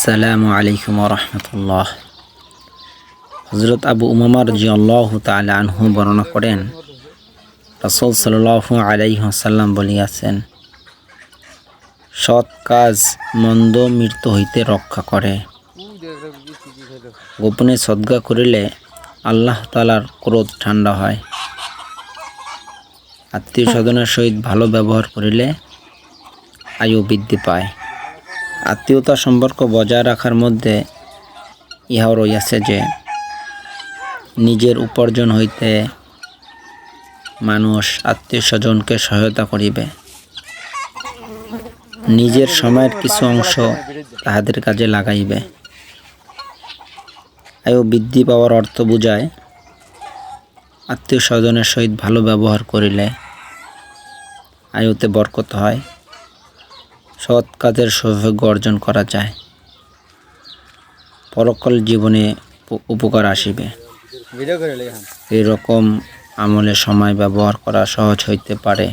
আসসালামু আলাইকুম রহমতুল্লাহ। হজরত আবু উমামা রাদিয়াল্লাহু তাআলা আনহু বর্ণনা করেন, রাসূল সাল্লাল্লাহু আলাইহি ওয়াসাল্লাম বলিয়াছেন, সৎ কাজ মন্দ মৃত্যু হইতে রক্ষা করে। গোপনে সদকা করিলে আল্লাহ তাআলার ক্রোধ ঠান্ডা হয়। আত্মীয় স্বজনের সহিত ভালো ব্যবহার করিলে আয়ু বৃদ্ধি পায়। আত্মীয়তা সম্পর্ক বজায় রাখার মধ্যে ইহাও রইয়াছে যে, নিজের উপার্জন হইতে মানুষ আত্মীয় স্বজনকে সহায়তা করিবে, নিজের সময়ের কিছু অংশ তাহাদের কাজে লাগাইবে। আয়ু বৃদ্ধি পাওয়ার অর্থ বুঝায়, আত্মীয় স্বজনের সহিত ভালো ব্যবহার করিলে আয়ুতে বরকত হয়, সৎ কাজের সৌভাগ্য অর্জন করা যায়, পরকাল জীবনে উপকার আসিবে। এরকম আমলে সময় ব্যবহার করা সহজ হইতে পারে।